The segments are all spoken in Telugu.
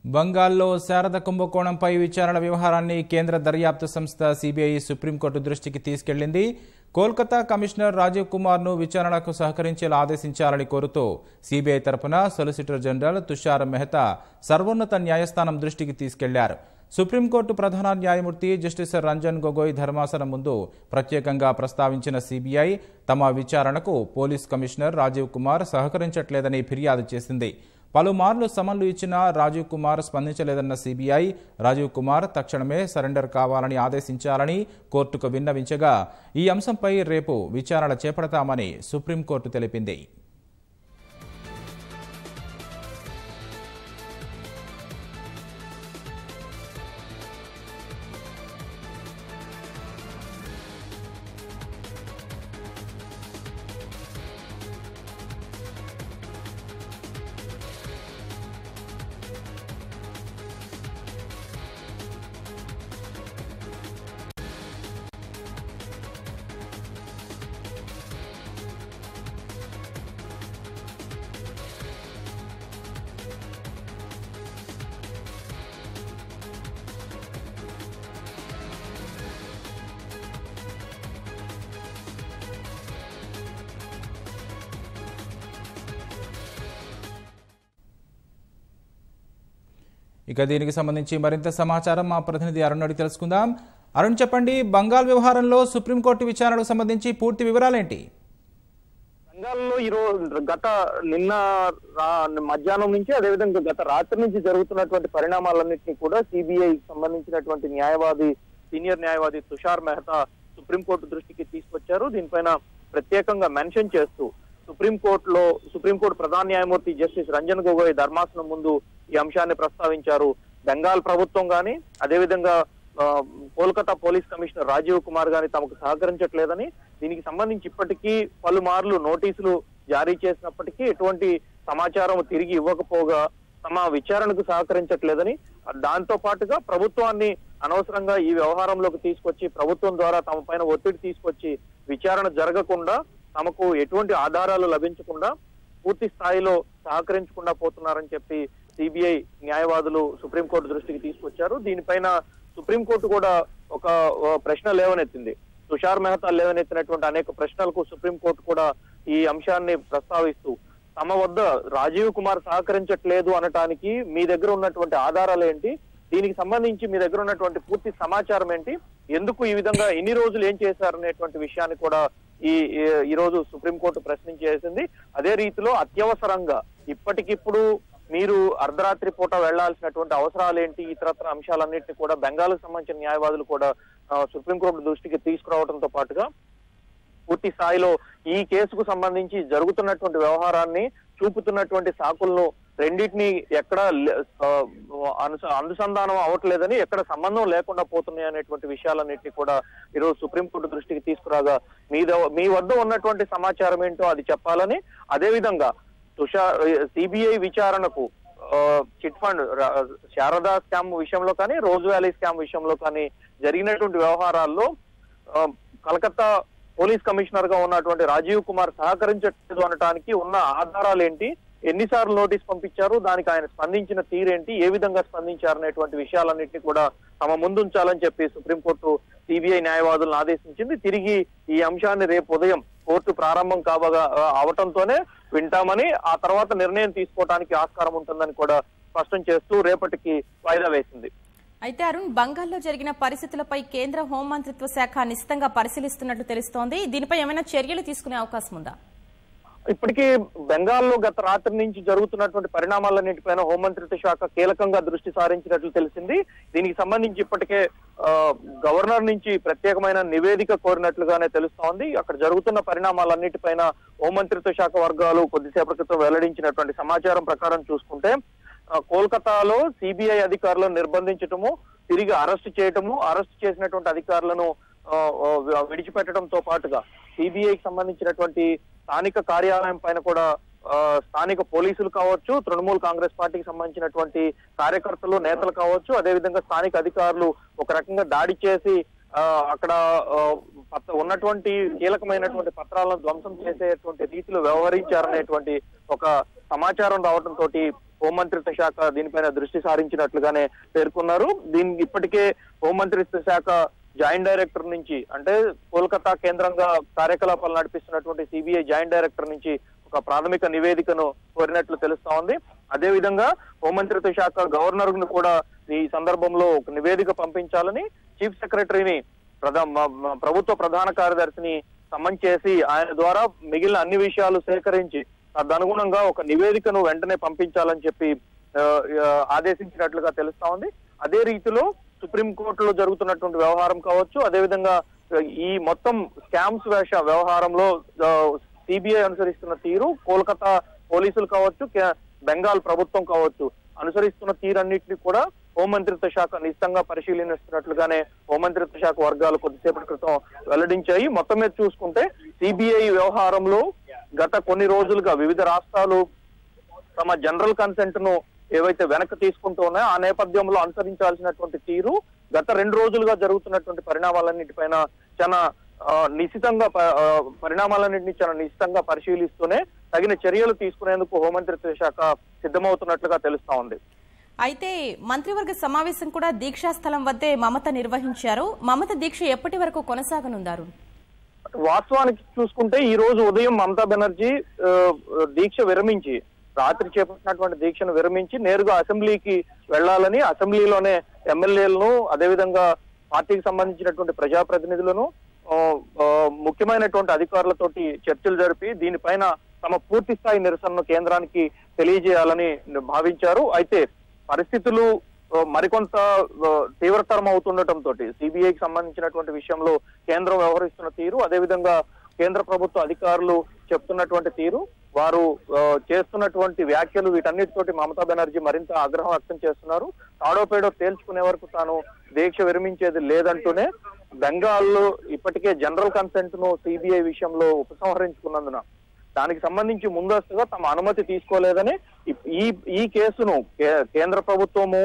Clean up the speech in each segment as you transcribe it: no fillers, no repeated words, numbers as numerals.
బంగాల్లో శారద కుంభకోణంపై విచారణ వ్యవహారాన్ని కేంద్ర దర్యాప్తు సంస్థ సిబిఐ సుప్రీంకోర్టు దృష్టికి తీసుకెళ్లింది. కోల్కతా కమిషనర్ రాజీవ్ కుమార్ను విచారణకు సహకరించేలా ఆదేశించాలని కోరుతూ సిబిఐ తరపున సొలిసిటర్ జనరల్ తుషార్ మెహతా సర్వోన్నత న్యాయస్థానం దృష్టికి తీసుకెళ్లారు. సుప్రీంకోర్టు ప్రధాన న్యాయమూర్తి జస్టిస్ రంజన్ గొగోయ్ ధర్మాసనం ముందు ప్రత్యేకంగా ప్రస్తావించిన సిబిఐ తమ విచారణకు పోలీస్ కమిషనర్ రాజీవ్ కుమార్ సహకరించట్లేదని ఫిర్యాదు చేసింది. పలుమార్లు సమన్లు ఇచ్చినా రాజీవ్ కుమార్ స్పందించలేదన్న సిబిఐ రాజీవ్ కుమార్ తక్షణమే సరెండర్ కావాలని ఆదేశించాలని కోర్టుకు విన్నవించగా ఈ అంశంపై రేపు విచారణ చేపడతామని సుప్రీంకోర్టు తెలిపింది. ఇక దీనికి సంబంధించి మరింత సమాచారం మా ప్రతినిధి అరుణ్ అడిగి తెలుసుకుందాం. అరుణ్, చెప్పండి, బంగాల్ వ్యవహారంలో సుప్రీంకోర్టు విచారణకు సంబంధించి పూర్తి వివరాలేంటి? బంగాల్లో నిన్న మధ్యాహ్నం నుంచి అదేవిధంగా గత రాత్రి నుంచి జరుగుతున్నటువంటి పరిణామాలన్నింటినీ కూడా సిబిఐ సంబంధించినటువంటి సీనియర్ న్యాయవాది తుషార్ మెహతా సుప్రీంకోర్టు దృష్టికి తీసుకొచ్చారు. దీనిపైన ప్రత్యేకంగా మెన్షన్ చేస్తూ సుప్రీంకోర్టు ప్రధాన న్యాయమూర్తి జస్టిస్ రంజన్ గొగోయ్ ధర్మాసనం ముందు ఈ అంశాన్ని ప్రస్తావించారు. బెంగాల్ ప్రభుత్వం గాని అదేవిధంగా కోల్కతా పోలీస్ కమిషనర్ రాజీవ్ కుమార్ గాని తమకు సహకరించట్లేదని, దీనికి సంబంధించి ఇప్పటికీ పలుమార్లు నోటీసులు జారీ చేసినప్పటికీ ఎటువంటి సమాచారం తిరిగి ఇవ్వకపోగా తమ విచారణకు సహకరించట్లేదని, దాంతో పాటుగా ప్రభుత్వాన్ని అనవసరంగా ఈ వ్యవహారంలోకి తీసుకొచ్చి ప్రభుత్వం ద్వారా తమ పైన ఒత్తిడి తీసుకొచ్చి విచారణ జరగకుండా తమకు ఎటువంటి ఆధారాలు లభించకుండా పూర్తి స్థాయిలో సహకరించకుండా పోతున్నారని చెప్పి సిబిఐ న్యాయవాదులు సుప్రీంకోర్టు దృష్టికి తీసుకొచ్చారు. దీనిపైన సుప్రీంకోర్టు కూడా ఒక ప్రశ్న లేవనెత్తింది. తుషార్ మెహతా లేవనెత్తినటువంటి అనేక ప్రశ్నలకు సుప్రీంకోర్టు కూడా ఈ అంశాన్ని ప్రస్తావిస్తూ తమ వద్ద రాజీవ్ కుమార్ సహకరించట్లేదు అనటానికి మీ దగ్గర ఉన్నటువంటి ఆధారాలు ఏంటి, దీనికి సంబంధించి మీ దగ్గర ఉన్నటువంటి పూర్తి సమాచారం ఏంటి, ఎందుకు ఈ విధంగా ఎన్ని రోజులు ఏం చేశారనేటువంటి విషయాన్ని కూడా ఈ రోజు సుప్రీంకోర్టు ప్రశ్నించేసింది. అదే రీతిలో అత్యవసరంగా ఇప్పటికిప్పుడు మీరు అర్ధరాత్రి పూట వెళ్లాల్సినటువంటి అవసరాలు ఏంటి, ఇతరత్ర అంశాలన్నింటినీ కూడా బెంగాల్కు సంబంధించిన న్యాయవాదులు కూడా సుప్రీంకోర్టు దృష్టికి తీసుకురావడంతో పాటుగా పూర్తి స్థాయిలో ఈ కేసుకు సంబంధించి జరుగుతున్నటువంటి వ్యవహారాన్ని చూపుతున్నటువంటి సాకులను రెండింటినీ ఎక్కడ అనుసంధానం అవ్వట్లేదని, ఎక్కడ సంబంధం లేకుండా పోతున్నాయి అనేటువంటి విషయాలన్నింటినీ కూడా ఈరోజు సుప్రీంకోర్టు దృష్టికి తీసుకురాగా మీ వద్ద ఉన్నటువంటి సమాచారం ఏంటో అది చెప్పాలని, అదేవిధంగా సిబిఐ విచారణకు చిట్ ఫండ్ శారదా స్కామ్ విషయంలో కానీ రోజ్ వ్యాలీ స్కామ్ విషయంలో కానీ జరిగినటువంటి వ్యవహారాల్లో కలకత్తా పోలీస్ కమిషనర్ గా ఉన్నటువంటి రాజీవ్ కుమార్ సహకరించట్లేదు అనటానికి ఉన్న ఆధారాలు ఏంటి, ఎన్నిసార్లు నోటీస్ పంపించారు, దానికి ఆయన స్పందించిన తీరేంటి, ఏ విధంగా స్పందించారనేటువంటి విషయాలన్నింటినీ కూడా తమ ముందుంచాలని చెప్పి సుప్రీంకోర్టు సిబిఐ న్యాయవాదులను ఆదేశించింది. తిరిగి ఈ అంశాన్ని రేపు ఉదయం కోర్టు ప్రారంభం అవటంతోనే వింటామని, ఆ తర్వాత నిర్ణయం తీసుకోవడానికి ఆస్కారం ఉంటుందని కూడా స్పష్టం చేస్తూ రేపటికి వాయిదా వేసింది. అయితే అరుణ్, బంగాల్లో జరిగిన పరిస్థితులపై కేంద్ర హోంమంత్రిత్వ శాఖ నిశితంగా పరిశీలిస్తున్నట్లు తెలుస్తోంది. దీనిపై ఏమైనా చర్యలు తీసుకునే అవకాశం ఉందా? ఇప్పటికీ బెంగాల్లో గత రాత్రి నుంచి జరుగుతున్నటువంటి పరిణామాలన్నింటిపైన హోంమంత్రిత్వ శాఖ కీలకంగా దృష్టి సారించినట్లు తెలిసింది. దీనికి సంబంధించి ఇప్పటికే గవర్నర్ నుంచి ప్రత్యేకమైన నివేదిక కోరినట్లుగానే తెలుస్తోంది. అక్కడ జరుగుతున్న పరిణామాలన్నిటిపైన హోంమంత్రిత్వ శాఖ వర్గాలు కొద్దిసేపటి క్రితం వెల్లడించినటువంటి సమాచారం ప్రకారం చూసుకుంటే కోల్కతాలో సిబిఐ అధికారులను నిర్బంధించటము, తిరిగి అరెస్ట్ చేయటము, అరెస్ట్ చేసినటువంటి అధికారులను విడిచిపెట్టడంతో పాటుగా సిబిఐకి సంబంధించినటువంటి స్థానిక కార్యాలయం పైన కూడా స్థానిక పోలీసులు కావచ్చు, తృణమూల్ కాంగ్రెస్ పార్టీకి సంబంధించినటువంటి కార్యకర్తలు, నేతలు కావచ్చు, అదేవిధంగా స్థానిక అధికారులు ఒక రకంగా దాడి చేసి అక్కడ ఉన్నటువంటి కీలకమైనటువంటి పత్రాలను ధ్వంసం చేసేటువంటి రీతిలో వ్యవహరించారనేటువంటి ఒక సమాచారం రావడంతో హోంమంత్రిత్వ శాఖ దీనిపైన దృష్టి సారించినట్లుగానే పేర్కొన్నారు. ఇప్పటికే హోంమంత్రిత్వ శాఖ జాయింట్ డైరెక్టర్ నుంచి, అంటే కోల్కతా కేంద్రంగా కార్యకలాపాలు నడిపిస్తున్నటువంటి సిబిఐ జాయింట్ డైరెక్టర్ నుంచి ఒక ప్రాథమిక నివేదికను కోరినట్లు తెలుస్తా ఉంది. అదేవిధంగా హోంమంత్రిత్వ శాఖ గవర్నర్ ను కూడా ఈ సందర్భంలో ఒక నివేదిక పంపించాలని చీఫ్ సెక్రటరీని ప్రభుత్వ ప్రధాన కార్యదర్శిని సమన్ చేసి ఆయన ద్వారా మిగిలిన అన్ని విషయాలు సేకరించి తదనుగుణంగా ఒక నివేదికను వెంటనే పంపించాలని చెప్పి ఆదేశించినట్లుగా తెలుస్తా ఉంది. అదే రీతిలో సుప్రీంకోర్టులో జరుగుతున్నటువంటి వ్యవహారం కావచ్చు, అదేవిధంగా ఈ మొత్తం స్కామ్స్ వ్యవహారంలో సిబిఐ అనుసరిస్తున్న తీరు, కోల్కతా పోలీసులు కావచ్చు, బెంగాల్ ప్రభుత్వం కావచ్చు అనుసరిస్తున్న తీరన్నింటినీ కూడా హోంమంత్రిత్వ శాఖ నిశ్చితంగా పరిశీలిస్తున్నట్లుగానే హోంమంత్రిత్వ శాఖ వర్గాలు కొద్దిసేపటి క్రితం వెల్లడించాయి. మొత్తం మీద చూసుకుంటే సిబిఐ వ్యవహారంలో గత కొన్ని రోజులుగా వివిధ రాష్ట్రాలు తమ జనరల్ కన్సెంట్ ను ఏవైతే వెనక్కి తీసుకుంటూ ఉన్నాయో ఆ నేపథ్యంలో అనుసరించాల్సినటువంటి తీరు గత 2 రోజులుగా జరుగుతున్నటువంటి పరిణామాలన్నిటిపైన చాలా నిశ్చితంగా పరిశీలిస్తూనే తగిన చర్యలు తీసుకునేందుకు హోంమంత్రిత్వ శాఖ సిద్ధమవుతున్నట్లుగా తెలుస్తా ఉంది. అయితే మంత్రివర్గ సమావేశం కూడా దీక్షా స్థలం వద్దే మమత నిర్వహించారు. మమత దీక్ష ఎప్పటి వరకు కొనసాగనుందారు? వాస్తవానికి చూసుకుంటే ఈ రోజు ఉదయం మమతా బెనర్జీ దీక్ష విరమించి, రాత్రి చేపట్టినటువంటి దీక్షను విరమించి నేరుగా అసెంబ్లీకి వెళ్లాలని, అసెంబ్లీలోనే ఎమ్మెల్యేలను అదేవిధంగా పార్టీకి సంబంధించినటువంటి ప్రజాప్రతినిధులను ముఖ్యమైనటువంటి అధికారులతోటి చర్చలు జరిపి దీనిపైన తమ పూర్తి స్థాయి నిరసనను కేంద్రానికి తెలియజేయాలని భావించారు. అయితే పరిస్థితులు మరికొంత తీవ్రతరం అవుతుండటంతో సిబిఐకి సంబంధించినటువంటి విషయంలో కేంద్రం వ్యవహరిస్తున్న తీరు, అదేవిధంగా కేంద్ర ప్రభుత్వ అధికారులు చెప్తున్నటువంటి తీరు, వారు చేస్తున్నటువంటి వ్యాఖ్యలు, వీటన్నిటితోటి మమతా బెనర్జీ మరింత ఆగ్రహం వ్యక్తం చేస్తున్నారు. తాడోపేడో తేల్చుకునే వరకు తాను దీక్ష విరమించేది లేదంటూనే బెంగాల్లో ఇప్పటికే జనరల్ కన్సెంట్ ను సిబిఐ విషయంలో ఉపసంహరించుకున్నందున దానికి సంబంధించి ముందస్తుగా తమ అనుమతి తీసుకోలేదని ఈ కేసును కేంద్ర ప్రభుత్వము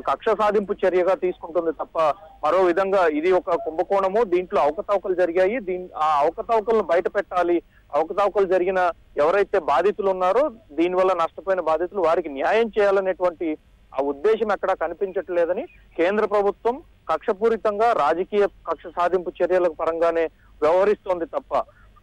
కక్ష సాధింపు చర్యగా తీసుకుంటుంది తప్ప మరో విధంగా ఇది ఒక కుంభకోణము, దీంట్లో అవకతవకలు జరిగాయి, ఆ అవకతవకలను బయట పెట్టాలి, అవకతవకలు జరిగిన ఎవరైతే బాధితులు ఉన్నారో దీనివల్ల నష్టపోయిన బాధితులు వారికి న్యాయం చేయాలనేటువంటి ఆ ఉద్దేశం ఎక్కడా కనిపించట్లేదని కేంద్ర ప్రభుత్వం కక్షపూరితంగా రాజకీయ కక్ష సాధింపు చర్యల పరంగానే వ్యవహరిస్తోంది తప్ప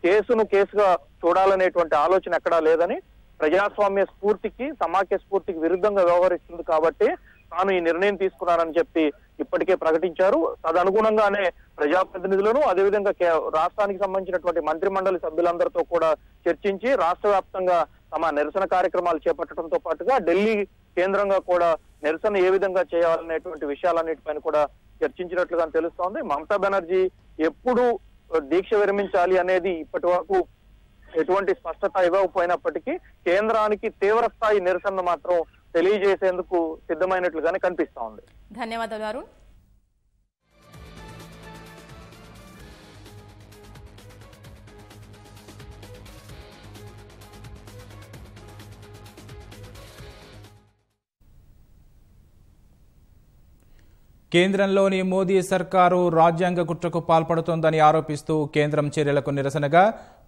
కేసును కేసుగా చూడాలనేటువంటి ఆలోచన ఎక్కడా లేదని, ప్రజాస్వామ్య స్ఫూర్తికి, సమాఖ్య స్ఫూర్తికి విరుద్ధంగా వ్యవహరిస్తుంది కాబట్టి తాను ఈ నిర్ణయం తీసుకున్నానని చెప్పి ఇప్పటికే ప్రకటించారు. తదనుగుణంగానే ప్రజాప్రతినిధులను అదేవిధంగా రాష్ట్రానికి సంబంధించినటువంటి మంత్రి మండలి సభ్యులందరితో కూడా చర్చించి రాష్ట్ర వ్యాప్తంగా తమ నిరసన కార్యక్రమాలు చేపట్టడంతో పాటుగా ఢిల్లీ కేంద్రంగా కూడా నిరసన ఏ విధంగా చేయాలనేటువంటి విషయాలన్నిటిపైన కూడా చర్చించినట్లుగా తెలుస్తోంది. మమతా బెనర్జీ ఎప్పుడు దీక్ష విరమించాలి అనేది ఇప్పటి వరకు ఎటువంటి స్పష్టత ఇవ్వకపోయినప్పటికీ కేంద్రానికి తీవ్ర స్థాయి నిరసన మాత్రం తెలియజేసేందుకు సిద్ధమైనట్లుగానే కనిపిస్తా ఉంది. ధన్యవాదాలు అరుణ్. కేంద్రంలోని మోదీ సర్కారు రాజ్యాంగ కుట్రకు పాల్పడుతోందని ఆరోపిస్తూ కేంద్రం చర్యలకు నిరసనగా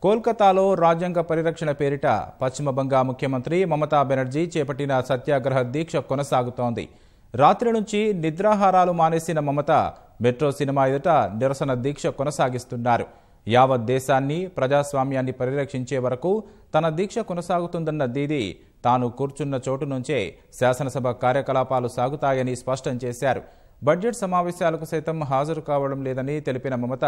కోల్కతాలో రాజ్యాంగ పరిరక్షణ పేరిట పశ్చిమ బంగా ముఖ్యమంత్రి మమతా బెనర్జీ చేపట్టిన సత్యాగ్రహ దీక్ష కొనసాగుతోంది. రాత్రి నుంచి నిద్రాహారాలు మానేసిన మమత మెట్రో సినిమా ఎదుట నిరసన దీక్ష కొనసాగిస్తున్నారు. యావత్ దేశాన్ని, ప్రజాస్వామ్యాన్ని పరిరక్షించే వరకు తన దీక్ష కొనసాగుతుందన్న దీదీ తాను కూర్చున్న చోటు నుంచే శాసనసభ కార్యకలాపాలు సాగుతాయని స్పష్టం చేశారు. బడ్జెట్ సమావేశాలకు సైతం హాజరు కావడం లేదని తెలిపిన మమత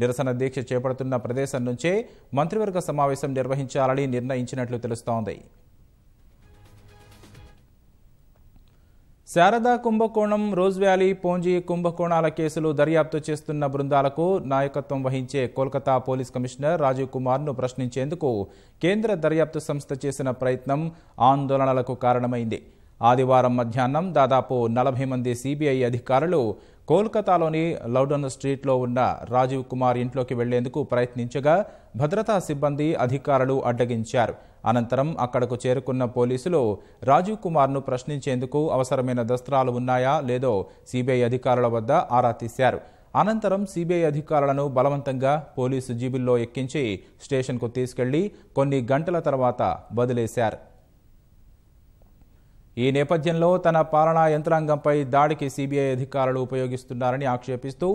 నిరసన దీక్ష చేపడుతున్న ప్రదేశం నుంచే మంత్రివర్గ సమావేశం నిర్వహించాలని నిర్ణయించినట్లు తెలుస్తోంది. శారదా కుంభకోణం, రోజ్ వ్యాలీ పోంజీ కుంభకోణాల కేసులు దర్యాప్తు చేస్తున్న బృందాలకు నాయకత్వం వహించే కోల్కతా పోలీస్ కమిషనర్ రాజీవ్ కుమార్ను ప్రశ్నించేందుకు కేంద్ర దర్యాప్తు సంస్థ చేసిన ప్రయత్నం ఆందోళనలకు కారణమైంది. ఆదివారం మధ్యాహ్నం దాదాపు 40 మంది సిబిఐ అధికారులు కోల్కతాలోని లౌడన్ స్ట్రీట్లో ఉన్న రాజీవ్ కుమార్ ఇంట్లోకి వెళ్లేందుకు ప్రయత్నించగా భద్రతా సిబ్బంది, అధికారులు అడ్డగించారు. అనంతరం అక్కడకు చేరుకున్న పోలీసులు రాజీవ్ కుమార్ను ప్రశ్నించేందుకు అవసరమైన దస్త్రాలు ఉన్నాయా లేదో సిబిఐ అధికారుల వద్ద ఆరా తీశారు. అనంతరం సిబిఐ అధికారులను బలవంతంగా పోలీసు జీబుల్లో ఎక్కించి స్టేషన్కు తీసుకెళ్లి కొన్ని గంటల తర్వాత వదిలేశారు. ఈ నేపథ్యంలో తన పాలనా యంత్రాంగంపై దాడికి సీబీఐ అధికారులు ఉపయోగిస్తున్నారని ఆక్షేపిస్తూ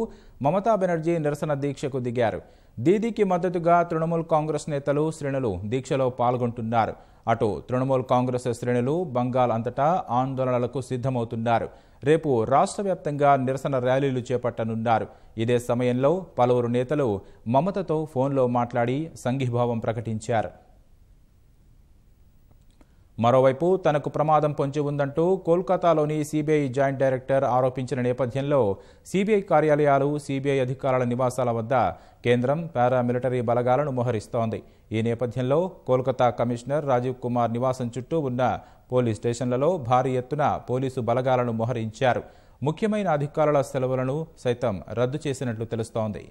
మమతా బెనర్జీ నిరసన దీక్షకు దిగారు. దీదీకి మద్దతుగా తృణమూల్ కాంగ్రెస్ నేతలు శ్రేణులు దీక్షలో పాల్గొంటున్నారు. అటు తృణమూల్ కాంగ్రెస్ శ్రేణులు బంగాల్ అంతటా ఆందోళనలకు సిద్ధమవుతున్నారు. రేపు రాష్ట్ర వ్యాప్తంగా నిరసన ర్యాలీలు చేపట్టనున్నారు. ఇదే సమయంలో పలువురు నేతలు మమతతో ఫోన్లో మాట్లాడి సంఘీభావం ప్రకటించారు. మరోవైపు తనకు ప్రమాదం పొంచి ఉందంటూ కోల్కతాలోని సీబీఐ జాయింట్ డైరెక్టర్ ఆరోపించిన నేపథ్యంలో సీబీఐ కార్యాలయాలు, సీబీఐ అధికారుల నివాసాల వద్ద కేంద్రం పారామిలిటరీ బలగాలను మోహరిస్తోంది. ఈ నేపథ్యంలో కోల్కతా కమిషనర్ రాజీవ్ కుమార్ నివాసం చుట్టూ ఉన్న పోలీస్ స్టేషన్లలో భారీ ఎత్తున పోలీసు బలగాలను మోహరించారు. ముఖ్యమైన అధికారుల సెలవులను సైతం రద్దు చేసినట్లు తెలుస్తోంది.